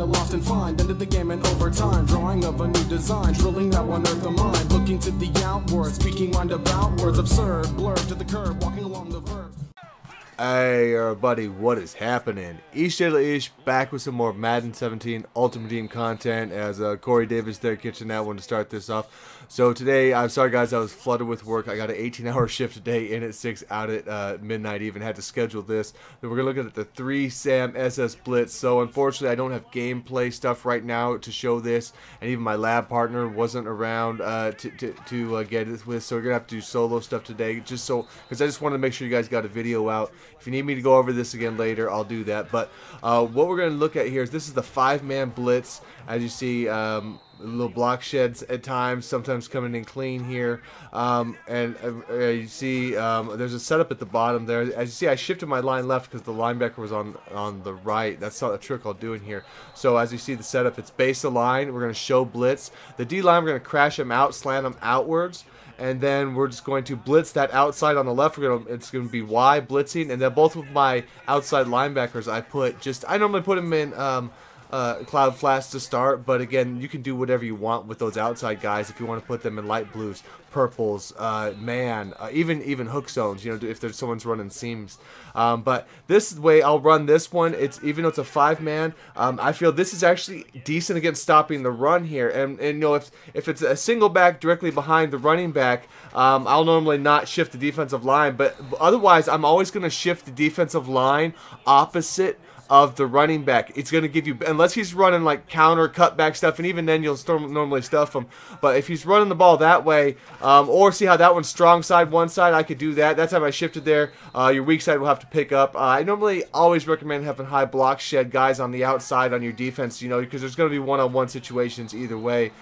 it lost and find. Ended the game in overtime, drawing of a new design, drilling that one earth of mine, looking to the outward, speaking roundabout words, absurd, blurred to the curb, walking along the verge. Hey everybody, what is happening? Dela back with some more Madden 17 Ultimate Team content as Corey Davis there catching that one to start this off. So today, I'm sorry guys, I was flooded with work. I got an 18-hour shift today, in at 6, out at midnight even. Had to schedule this. Then we're going to look at the 3 SAM SS Blitz. So unfortunately, I don't have gameplay stuff right now to show this. And even my lab partner wasn't around to get it with. So we're going to have to do solo stuff today. Just so, because I just wanted to make sure you guys got a video out. If you need me to go over this again later, I'll do that. But what we're going to look at here is this is the 5-man blitz. As you see, little block sheds at times, sometimes coming in clean here. You see there's a setup at the bottom there. As you see, I shifted my line left because the linebacker was on the right. That's not a trick I'll do in here. So as you see the setup, it's base of line. We're going to show blitz. The D line, we're going to crash them out, slant them outwards. And then we're just going to blitz that outside on the left. It's going to be Y blitzing, and then both of my outside linebackers I normally put them in cloud flats to start, but again, you can do whatever you want with those outside guys. If you want to put them in light blues, purples, even hook zones, you know, if there's someone's running seams. But this way I'll run this one. Even though it's a 5-man, I feel this is actually decent against stopping the run here. And you know, if it's a single back directly behind the running back, I'll normally not shift the defensive line, but otherwise I'm always going to shift the defensive line opposite of the running back. It's going to give you, unless he's running like counter cutback stuff, and even then you'll normally stuff him. But if he's running the ball that way, or see how that one's strong side, one side, I could do that. That's how I shifted there. Your weak side will have to pick up. I normally always recommend having high block shed guys on the outside on your defense, you know, because there's going to be one-on-one situations either way.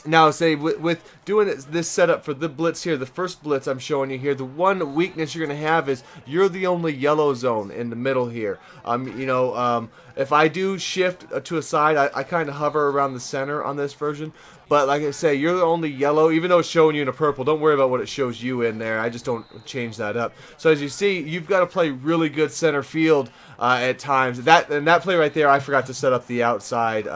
Now, say with doing this setup for the blitz here, the first blitz I'm showing you here, the one weakness you're going to have is you're the only yellow zone in the middle here. If I do shift to a side, I kind of hover around the center on this version. But like I say, you're the only yellow, even though it's showing you in a purple. Don't worry about what it shows you in there. I just don't change that up. So as you see, you've got to play really good center field at times. That play right there, I forgot to set up the outside.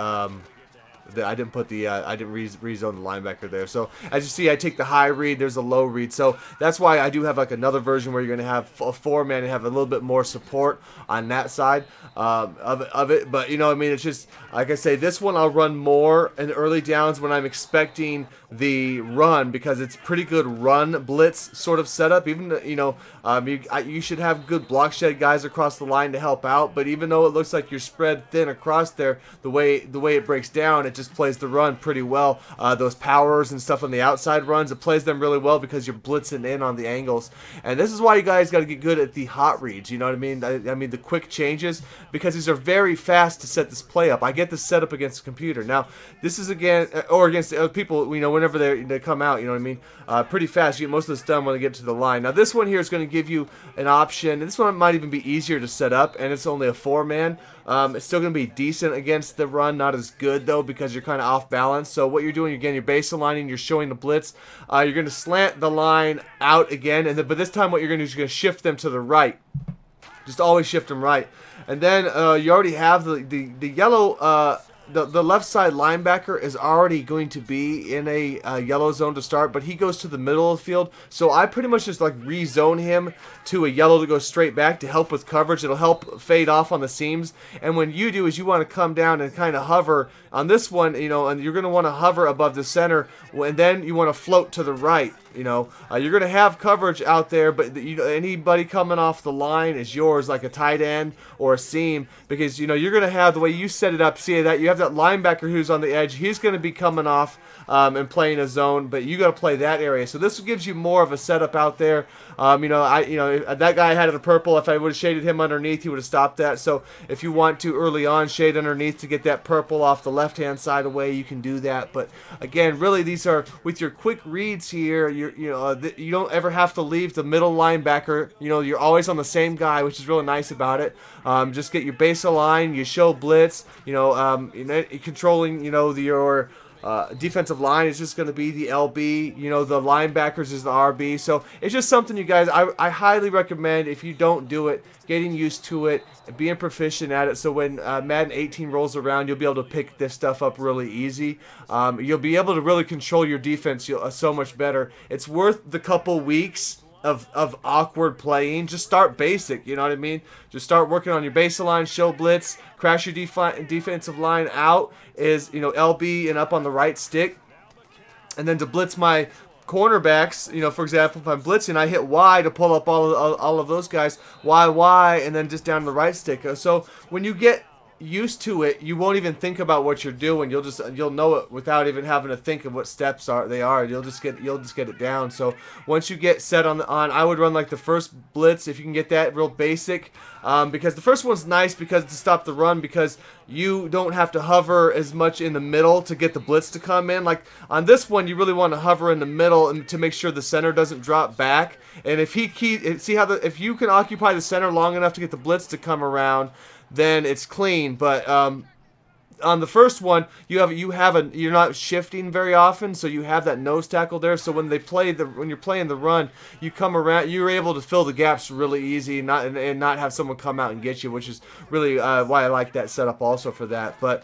I didn't put the I didn't rezone the linebacker there. So as you see, I take the high read, there's a low read. So that's why I do have like another version where you're going to have a 4-man and have a little bit more support on that side of it. But you know, I mean, it's just like I say, this one I'll run more in early downs when I'm expecting the run, because it's pretty good run blitz sort of setup. Even you know, you should have good block shed guys across the line to help out. But even though it looks like you're spread thin across there, the way it breaks down, it just plays the run pretty well. Those powers and stuff on the outside runs, it plays them really well because you're blitzing in on the angles. And this is why you guys got to get good at the hot reads. You know what I mean? I mean the quick changes, because these are very fast to set this play up. I get this set up against a computer. Now this is again, or against people, you know, whenever they come out, you know what I mean? Pretty fast. You get most of this done when they get to the line. Now this one here is going to give you an option, and this one might even be easier to set up, and it's only a 4-man. It's still going to be decent against the run, not as good though, because you're kind of off balance. So what you're doing, again, you're base aligning, you're showing the blitz. You're going to slant the line out again, but this time what you're going to do is you're going to shift them to the right. Just always shift them right. And then you already have the yellow. The left side linebacker is already going to be in a yellow zone to start, but he goes to the middle of the field. So I pretty much just like rezone him to a yellow to go straight back to help with coverage. It'll help fade off on the seams. And when you do is you want to come down and kind of hover on this one, you know, and you're going to want to hover above the center, and then you want to float to the right. You know, you're going to have coverage out there, but anybody coming off the line is yours, like a tight end or a seam, because you know you're going to have the way you set it up. See that you have that linebacker who's on the edge. He's going to be coming off and playing a zone, but you got to play that area. So this gives you more of a setup out there. You know, that guy had it in purple. If I would have shaded him underneath, he would have stopped that. So if you want to early on shade underneath to get that purple off the left-hand side away, you can do that. But again, really, these are with your quick reads here. You don't ever have to leave the middle linebacker. You know, you're always on the same guy, which is really nice about it. Just get your base line, you show blitz. You know, controlling. You know, your defensive line is just going to be the LB. You know, the linebackers is the RB. So it's just something, you guys, I highly recommend, if you don't do it, getting used to it and being proficient at it. So when Madden 18 rolls around, you'll be able to pick this stuff up really easy. You'll be able to really control your defense so much better. It's worth the couple weeks of awkward playing. Just start basic, you know what I mean? Just start working on your baseline, show blitz, crash your defensive line out is, you know, LB and up on the right stick. And then to blitz my cornerbacks, you know, for example, if I'm blitzing, I hit Y to pull up all of those guys, Y, and then just down to the right stick. So when you get used to it, you won't even think about what you're doing. You'll know it without even having to think of what steps they are. You'll just get it down. So once you get set on I would run like the first blitz, if you can get that real basic, because the first one's nice because to stop the run, because you don't have to hover as much in the middle to get the blitz to come in. Like on this one, you really want to hover in the middle and to make sure the center doesn't drop back. And if if you can occupy the center long enough to get the blitz to come around, then it's clean. But on the first one, you're not shifting very often, so you have that nose tackle there. So when you're playing the run, you come around, you're able to fill the gaps really easy, and not have someone come out and get you, which is really why I like that setup also for that. But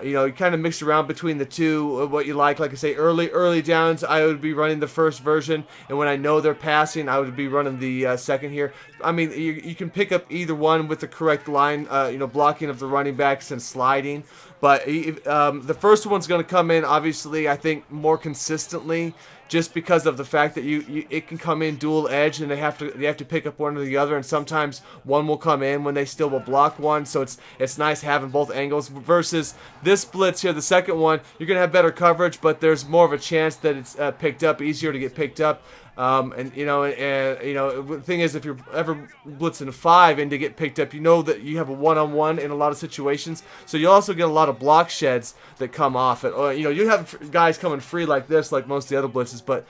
you know, you kind of mix around between the two, what you like. Like I say, early downs, I would be running the first version, and when I know they're passing, I would be running the second here. I mean, you can pick up either one with the correct line, you know, blocking of the running backs and sliding. But the first one's going to come in, obviously, I think, more consistently, just because of the fact that it can come in dual edge, and they have to pick up one or the other, and sometimes one will come in when they still will block one. So it's nice having both angles. Versus this blitz here, the second one, you're gonna have better coverage, but there's more of a chance that it's picked up, easier to get picked up. And the thing is, if you're ever blitzing 5 and to get picked up, you know that you have a one-on-one in a lot of situations. So you also get a lot of block sheds that come off it. Or, you know, you have guys coming free like this, like most of the other blitzes, but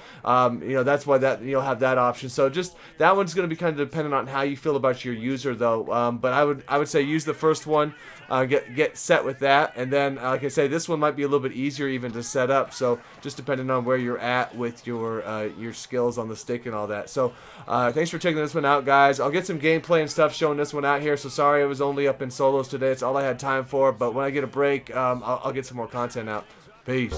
you know, that's why you'll have that option. So just that one's going to be kind of dependent on how you feel about your user, though. But I would say use the first one. Get set with that, and then like I say, this one might be a little bit easier even to set up, so just depending on where you're at with your skills on the stick and all that. So thanks for checking this one out, guys. I'll get some gameplay and stuff showing this one out here, so sorry I was only up in solos today. It's all I had time for, but when I get a break, I'll get some more content out. Peace.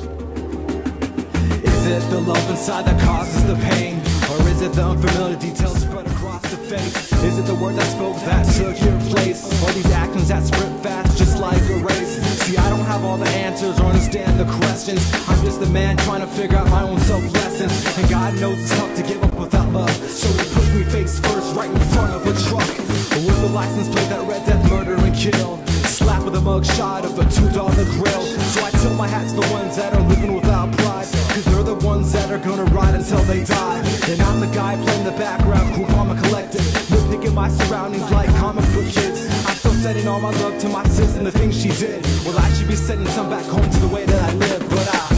Is it the love inside that causes the pain? Or is it the unfamiliar details spread across the face? Is it the word that spoke that took your place? Or these actions that sprint fast just like a race? See, I don't have all the answers or understand the questions. I'm just a man trying to figure out my own self-lessons. And God knows it's tough to give up without love, so he put me face first right in front of a truck with a license plate that read death, murder, and kill. Slap with a mugshot of a $2 grill. So I tip my hat to the ones that are living without pride, cause they're the ones that are gonna ride until they die. And I'm the guy playing the background, cool, calm, and collected, nitpicking my surroundings like comic book kids. I'm still sending all my love to my sis and the things she did. Well, I should be sending some back home to the way that I live, but